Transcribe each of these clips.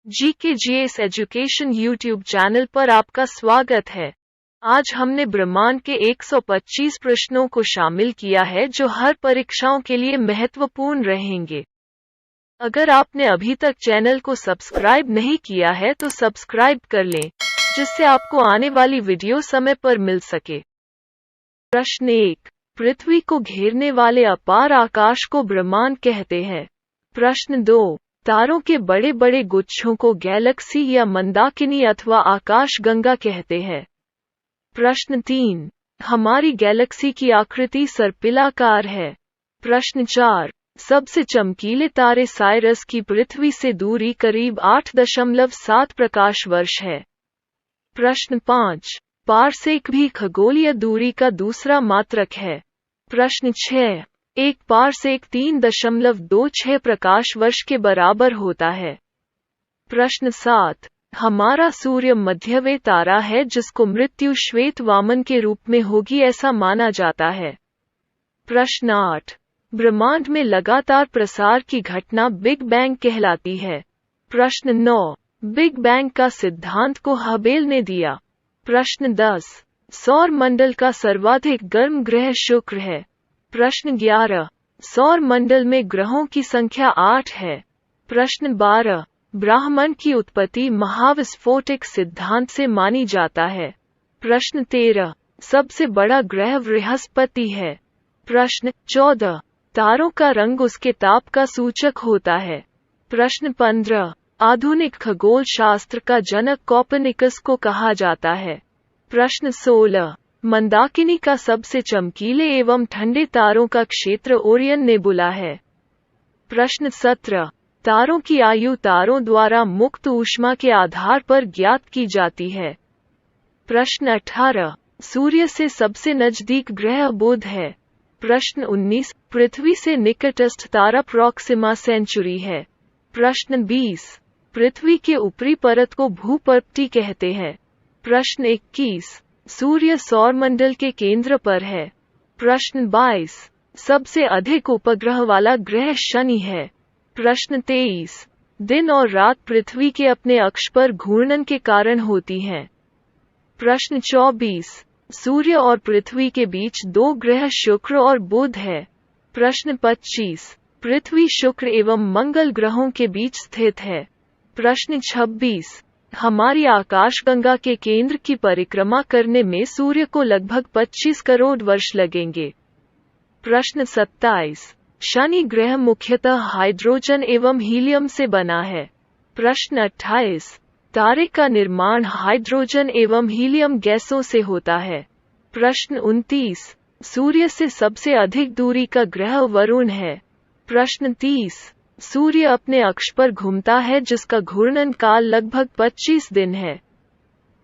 GKGS education YouTube channel पर आपका स्वागत है। आज हमने ब्रह्मांड के 125 प्रश्नों को शामिल किया है जो हर परीक्षाओं के लिए महत्वपूर्ण रहेंगे। अगर आपने अभी तक चैनल को सब्सक्राइब नहीं किया है तो सब्सक्राइब कर लें, जिससे आपको आने वाली वीडियो समय पर मिल सके। प्रश्न 1, पृथ्वी को घेरने वाले अपार आकाश को ब्रह्मांड कहते हैं। प्रश्न 2, तारों के बड़े बड़े गुच्छों को गैलेक्सी या मंदाकिनी अथवा आकाशगंगा कहते हैं। प्रश्न 3, हमारी गैलेक्सी की आकृति सर्पिलाकार है। प्रश्न 4, सबसे चमकीले तारे साइरस की पृथ्वी से दूरी करीब 8.7 प्रकाश वर्ष है। प्रश्न 5, पारसेक भी खगोलीय दूरी का दूसरा मात्रक है। प्रश्न 6, एक पारसेक 3.26 प्रकाश वर्ष के बराबर होता है। प्रश्न 7, हमारा सूर्य मध्यवे तारा है जिसको मृत्यु श्वेत वामन के रूप में होगी ऐसा माना जाता है। प्रश्न 8, ब्रह्मांड में लगातार प्रसार की घटना बिग बैंग कहलाती है। प्रश्न 9, बिग बैंग का सिद्धांत को हबेल ने दिया। प्रश्न 10, सौर मंडल का सर्वाधिक गर्म ग्रह शुक्र है। प्रश्न 11, सौर मंडल में ग्रहों की संख्या 8 है। प्रश्न 12, ब्रह्मांड की उत्पत्ति महाविस्फोटक सिद्धांत से मानी जाता है। प्रश्न 13, सबसे बड़ा ग्रह बृहस्पति है। प्रश्न 14, तारों का रंग उसके ताप का सूचक होता है। प्रश्न 15, आधुनिक खगोल शास्त्र का जनक कोपर्निकस को कहा जाता है। प्रश्न 16, मंदाकिनी का सबसे चमकीले एवं ठंडे तारों का क्षेत्र ओरियन नेबुला है। प्रश्न 17, तारों की आयु तारों द्वारा मुक्त ऊष्मा के आधार पर ज्ञात की जाती है। प्रश्न 18, सूर्य से सबसे नजदीक ग्रह बुध है। प्रश्न 19, पृथ्वी से निकटस्थ तारा प्रॉक्सिमा सेंचुरी है। प्रश्न 20, पृथ्वी के ऊपरी परत को भूपर्वती कहते हैं। प्रश्न 21, सूर्य सौरमंडल के केंद्र पर है। प्रश्न 22, सबसे अधिक उपग्रह वाला ग्रह शनि है। प्रश्न 23, दिन और रात पृथ्वी के अपने अक्ष पर घूर्णन के कारण होती हैं। प्रश्न 24, सूर्य और पृथ्वी के बीच दो ग्रह शुक्र और बुध है। प्रश्न 25, पृथ्वी शुक्र एवं मंगल ग्रहों के बीच स्थित है। प्रश्न 26, हमारी आकाशगंगा के केंद्र की परिक्रमा करने में सूर्य को लगभग 25 करोड़ वर्ष लगेंगे। प्रश्न 27, शनि ग्रह मुख्यतः हाइड्रोजन एवं हीलियम से बना है। प्रश्न 28, तारे का निर्माण हाइड्रोजन एवं हीलियम गैसों से होता है। प्रश्न 29, सूर्य से सबसे अधिक दूरी का ग्रह वरुण है। प्रश्न 30, सूर्य अपने अक्ष पर घूमता है जिसका घूर्णन काल लगभग 25 दिन है।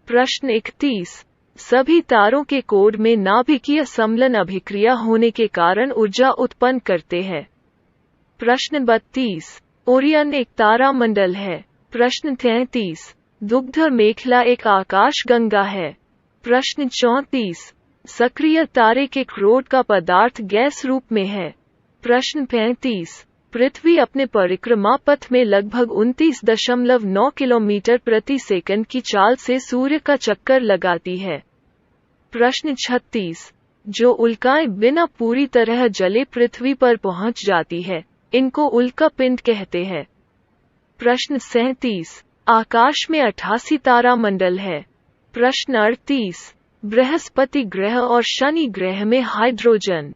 प्रश्न 31, सभी तारों के कोड में नाभिकीय सम्मिलन अभिक्रिया होने के कारण ऊर्जा उत्पन्न करते हैं। प्रश्न 32, ओरियन एक तारामंडल है। प्रश्न 33, दुग्ध मेखला एक आकाशगंगा है। प्रश्न 34, सक्रिय तारे के क्रोड का पदार्थ गैस रूप में है। प्रश्न 35, पृथ्वी अपने परिक्रमा पथ में लगभग 29.9 किलोमीटर प्रति सेकंड की चाल से सूर्य का चक्कर लगाती है। प्रश्न 36, जो उल्काएं बिना पूरी तरह जले पृथ्वी पर पहुंच जाती है, इनको उल्का पिंड कहते हैं। प्रश्न 37, आकाश में 88 तारामंडल है। प्रश्न 38, बृहस्पति ग्रह और शनि ग्रह में हाइड्रोजन,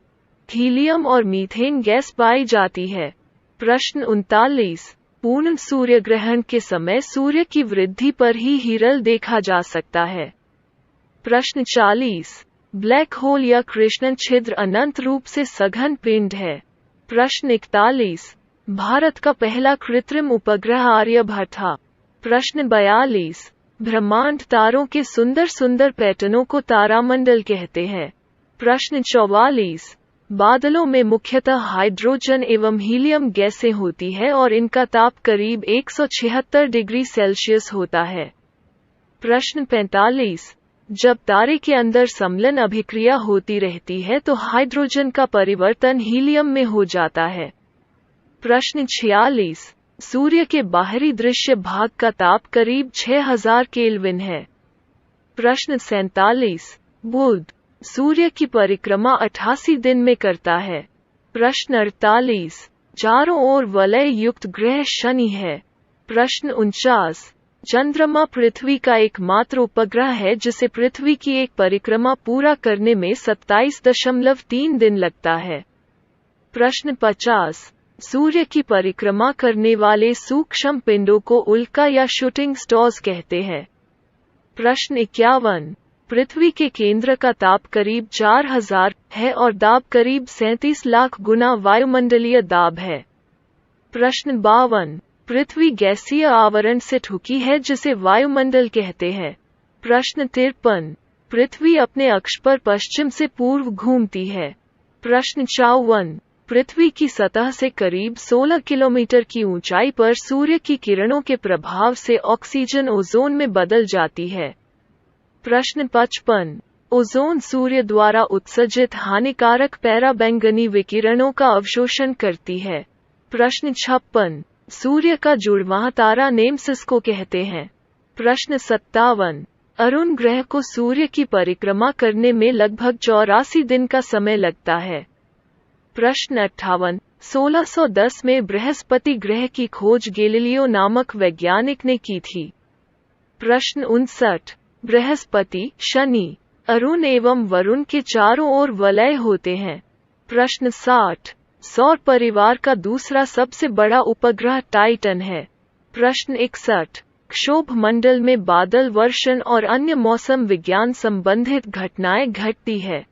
हीलियम और मीथेन गैस पाई जाती है। प्रश्न 39, पूर्ण सूर्य ग्रहण के समय सूर्य की वृद्धि पर ही हिरल देखा जा सकता है। प्रश्न 40, ब्लैक होल या कृष्ण छिद्र अनंत रूप से सघन पिंड है। प्रश्न 41, भारत का पहला कृत्रिम उपग्रह आर्यभट्ट था। प्रश्न 42, ब्रह्मांड तारों के सुंदर सुंदर पैटर्नों को तारामंडल कहते हैं। प्रश्न 44, बादलों में मुख्यतः हाइड्रोजन एवं हीलियम गैसें होती है और इनका ताप करीब 176 डिग्री सेल्सियस होता है। प्रश्न 45, जब तारे के अंदर सम्मिलन अभिक्रिया होती रहती है तो हाइड्रोजन का परिवर्तन हीलियम में हो जाता है। प्रश्न 46, सूर्य के बाहरी दृश्य भाग का ताप करीब 6000 केल्विन है। प्रश्न 47। बुध सूर्य की परिक्रमा 88 दिन में करता है। प्रश्न 48। चारों ओर वलय युक्त ग्रह शनि है। प्रश्न 49। चंद्रमा पृथ्वी का एकमात्र उपग्रह है जिसे पृथ्वी की एक परिक्रमा पूरा करने में 27.3 दिन लगता है। प्रश्न 50। सूर्य की परिक्रमा करने वाले सूक्ष्म पिंडों को उल्का या शूटिंग स्टार्स कहते हैं। प्रश्न 51। पृथ्वी के केंद्र का ताप करीब 4000 है और दाब करीब 37 लाख गुना वायुमंडलीय दाब है। प्रश्न 52। पृथ्वी गैसीय आवरण से ढकी है जिसे वायुमंडल कहते हैं। प्रश्न 53। पृथ्वी अपने अक्ष पर पश्चिम से पूर्व घूमती है। प्रश्न 54। पृथ्वी की सतह से करीब 16 किलोमीटर की ऊंचाई पर सूर्य की किरणों के प्रभाव से ऑक्सीजन ओजोन में बदल जाती है। प्रश्न 55। ओजोन सूर्य द्वारा उत्सर्जित हानिकारक पराबैंगनी विकिरणों का अवशोषण करती है। प्रश्न 56। सूर्य का जुड़वां तारा नेमसिस को कहते हैं। प्रश्न 57। अरुण ग्रह को सूर्य की परिक्रमा करने में लगभग 84 दिन का समय लगता है। प्रश्न 58। 1610 में बृहस्पति ग्रह की खोज गैलीलियो नामक वैज्ञानिक ने की थी। प्रश्न 59। बृहस्पति, शनि, अरुण एवं वरुण के चारों ओर वलय होते हैं। प्रश्न 60। सौर परिवार का दूसरा सबसे बड़ा उपग्रह टाइटन है। प्रश्न 61। क्षोभ मंडल में बादल वर्षण और अन्य मौसम विज्ञान संबंधित घटनाएं घटती है।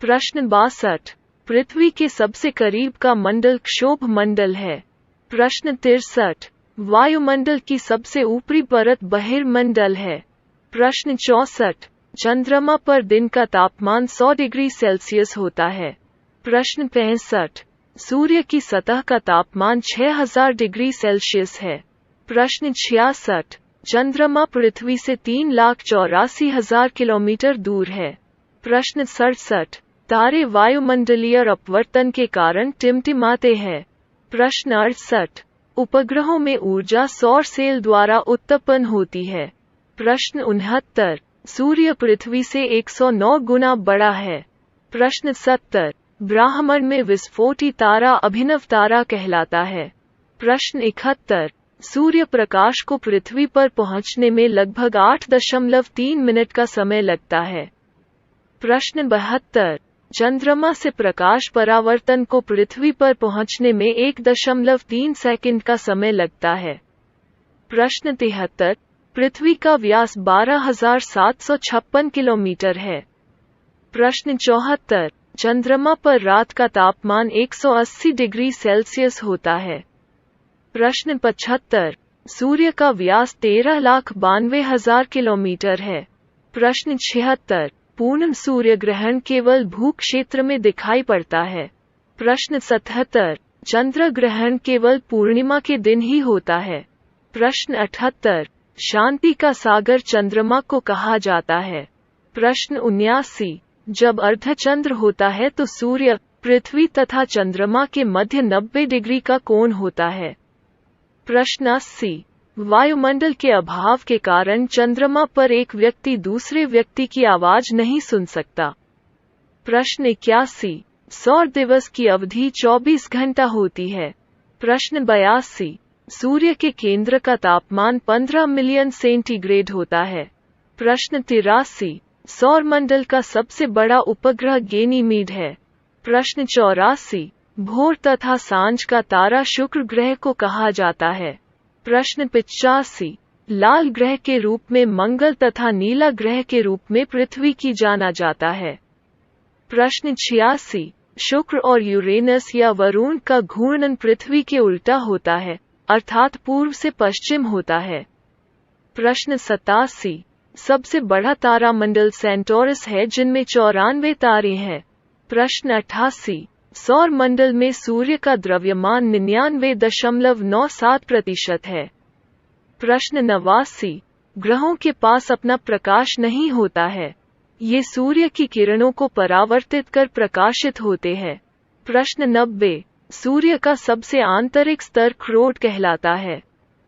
प्रश्न 62। पृथ्वी के सबसे करीब का मंडल क्षोभ मंडल है। प्रश्न 63। वायुमंडल की सबसे ऊपरी परत बहिर्मंडल है। प्रश्न 64। चंद्रमा पर दिन का तापमान 100 डिग्री सेल्सियस होता है। प्रश्न 65। सूर्य की सतह का तापमान 6000 डिग्री सेल्सियस है। प्रश्न 66। चंद्रमा पृथ्वी से 3,84,000 किलोमीटर दूर है। प्रश्न 67। तारे वायुमंडलीय अपवर्तन के कारण टिमटिमाते हैं। प्रश्न 68। उपग्रहों में ऊर्जा सौर सेल द्वारा उत्पन्न होती है। प्रश्न 69। सूर्य पृथ्वी से 109 गुना बड़ा है। प्रश्न 70। ब्रह्मांड में विस्फोटी तारा अभिनव तारा कहलाता है। प्रश्न 71। सूर्य प्रकाश को पृथ्वी पर पहुंचने में लगभग 8.3 मिनट का समय लगता है। प्रश्न 72। चंद्रमा से प्रकाश परावर्तन को पृथ्वी पर पहुंचने में 1.3 सेकंड का समय लगता है। प्रश्न 73। पृथ्वी का व्यास 12,756 किलोमीटर है। प्रश्न 74। चंद्रमा पर रात का तापमान 180 डिग्री सेल्सियस होता है। प्रश्न 75। सूर्य का व्यास 13,92,000 किलोमीटर है। प्रश्न 76। पूर्ण सूर्य ग्रहण केवल भू क्षेत्र में दिखाई पड़ता है। प्रश्न 77। चंद्र ग्रहण केवल पूर्णिमा के दिन ही होता है। प्रश्न 78। शांति का सागर चंद्रमा को कहा जाता है। प्रश्न 79। जब अर्धचंद्र होता है तो सूर्य, पृथ्वी तथा चंद्रमा के मध्य 90 डिग्री का कोण होता है। प्रश्न 80। वायुमंडल के अभाव के कारण चंद्रमा पर एक व्यक्ति दूसरे व्यक्ति की आवाज नहीं सुन सकता। प्रश्न 81। सौर दिवस की अवधि 24 घंटा होती है। प्रश्न 82। सूर्य के केंद्र का तापमान 15 मिलियन सेंटीग्रेड होता है। प्रश्न 83। सौर मंडल का सबसे बड़ा उपग्रह गैनीमीड है। प्रश्न 84। भोर तथा सांझ का तारा शुक्र ग्रह को कहा जाता है। प्रश्न 85। लाल ग्रह के रूप में मंगल तथा नीला ग्रह के रूप में पृथ्वी की जाना जाता है। प्रश्न 86। शुक्र और यूरेनस या वरुण का घूर्णन पृथ्वी के उल्टा होता है, अर्थात पूर्व से पश्चिम होता है। प्रश्न 87। सबसे बड़ा तारामंडल सेंटोरस है जिनमें 94 तारे हैं। प्रश्न 88। सौर मंडल में सूर्य का द्रव्यमान 99.97% है। प्रश्न 89। ग्रहों के पास अपना प्रकाश नहीं होता है, ये सूर्य की किरणों को परावर्तित कर प्रकाशित होते हैं। प्रश्न 90। सूर्य का सबसे आंतरिक स्तर क्रोड कहलाता है।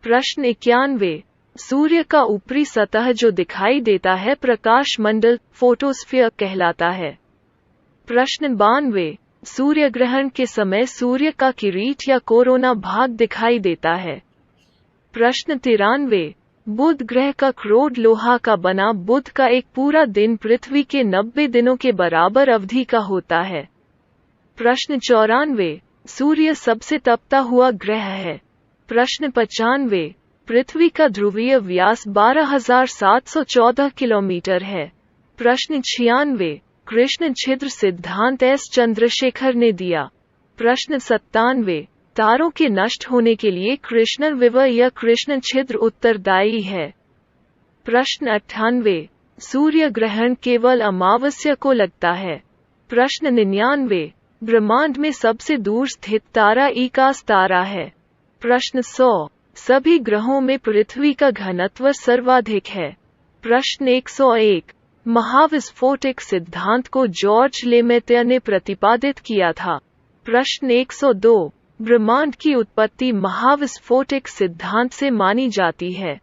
प्रश्न 91, सूर्य का ऊपरी सतह जो दिखाई देता है प्रकाश मंडल फोटोस्फीयर कहलाता है। प्रश्न 92, सूर्य ग्रहण के समय सूर्य का किरीट या कोरोना भाग दिखाई देता है। प्रश्न 93, बुध ग्रह का क्रोड लोहा का बना बुध का एक पूरा दिन पृथ्वी के 90 दिनों के बराबर अवधि का होता है। प्रश्न 94, सूर्य सबसे तपता हुआ ग्रह है। प्रश्न 95, पृथ्वी का ध्रुवीय व्यास 12,714 किलोमीटर है। प्रश्न 96, कृष्ण छिद्र सिद्धांत एस चंद्रशेखर ने दिया। प्रश्न 97, तारों के नष्ट होने के लिए कृष्ण विवर या कृष्ण छिद्र उत्तरदायी है। प्रश्न 98, सूर्य ग्रहण केवल अमावस्या को लगता है। प्रश्न 99, ब्रह्मांड में सबसे दूर स्थित तारा ईकास तारा है। प्रश्न 100, सभी ग्रहों में पृथ्वी का घनत्व सर्वाधिक है। प्रश्न 101, महाविस्फोटक सिद्धांत को जॉर्ज लेमेत्र ने प्रतिपादित किया था। प्रश्न 102, ब्रह्मांड की उत्पत्ति महाविस्फोटक सिद्धांत से मानी जाती है।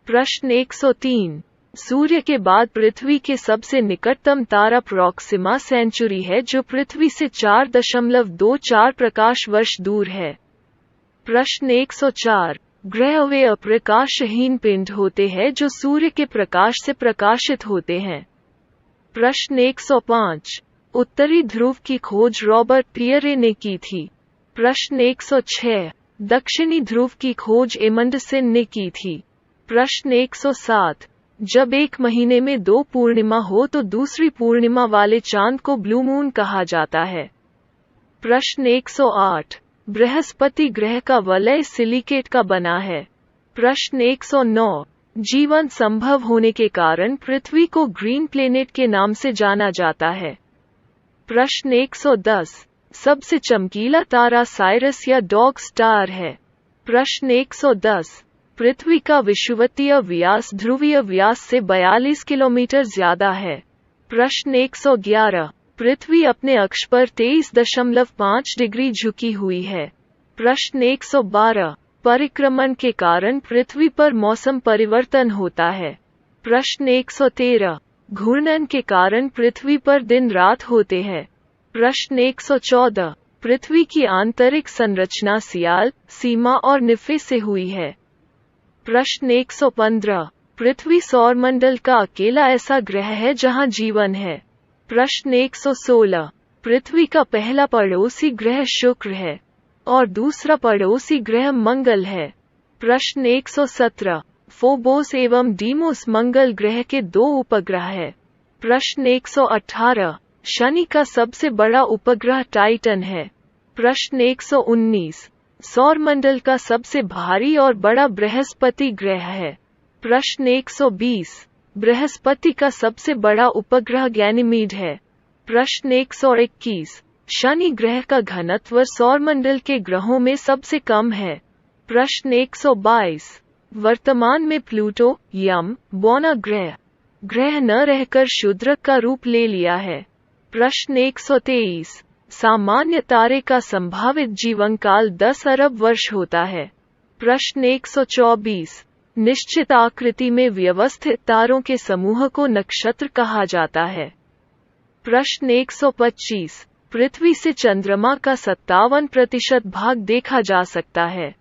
प्रश्न 103, सूर्य के बाद पृथ्वी के सबसे निकटतम तारा प्रॉक्सिमा सेंचुरी है जो पृथ्वी से 4.24 प्रकाश वर्ष दूर है। प्रश्न 104, ग्रह वे अप्रकाशहीन पिंड होते हैं जो सूर्य के प्रकाश से प्रकाशित होते हैं। प्रश्न 105, उत्तरी ध्रुव की खोज रॉबर्ट पियरे ने की थी। प्रश्न 106, दक्षिणी ध्रुव की खोज एमंडसन ने की थी। प्रश्न 107, जब एक महीने में 2 पूर्णिमा हो तो दूसरी पूर्णिमा वाले चांद को ब्लू मून कहा जाता है। प्रश्न 108, बृहस्पति ग्रह का वलय सिलिकेट का बना है। प्रश्न 109, जीवन संभव होने के कारण पृथ्वी को ग्रीन प्लेनेट के नाम से जाना जाता है। प्रश्न 110, सबसे चमकीला तारा साइरस या डॉग स्टार है। प्रश्न 110, पृथ्वी का विषुवतीय व्यास ध्रुवीय व्यास से 42 किलोमीटर ज्यादा है। प्रश्न 111, पृथ्वी अपने अक्ष पर 23.5 डिग्री झुकी हुई है। प्रश्न 112, परिक्रमण के कारण पृथ्वी पर मौसम परिवर्तन होता है। प्रश्न 113, घूर्णन के कारण पृथ्वी पर दिन रात होते हैं। प्रश्न 114, पृथ्वी की आंतरिक संरचना सियाल, सीमा और निफे से हुई है। प्रश्न 115, पृथ्वी सौरमंडल का अकेला ऐसा ग्रह है जहां जीवन है। प्रश्न 116, पृथ्वी का पहला पड़ोसी ग्रह शुक्र है और दूसरा पड़ोसी ग्रह मंगल है। प्रश्न 117, फोबोस एवं डीमोस मंगल ग्रह के 2 उपग्रह है। प्रश्न 118, शनि का सबसे बड़ा उपग्रह टाइटन है। प्रश्न 119, सौरमंडल का सबसे भारी और बड़ा बृहस्पति ग्रह है। प्रश्न 120, बृहस्पति का सबसे बड़ा उपग्रह गैनीमीड है। प्रश्न 121, शनि ग्रह का घनत्व सौरमंडल के ग्रहों में सबसे कम है। प्रश्न 122, वर्तमान में प्लूटो यम बौना ग्रह न रहकर क्षुद्रक का रूप ले लिया है। प्रश्न 123, सामान्य तारे का संभावित जीवन काल 10 अरब वर्ष होता है। प्रश्न 124, निश्चित आकृति में व्यवस्थित तारों के समूह को नक्षत्र कहा जाता है। प्रश्न 125, पृथ्वी से चंद्रमा का 57% भाग देखा जा सकता है।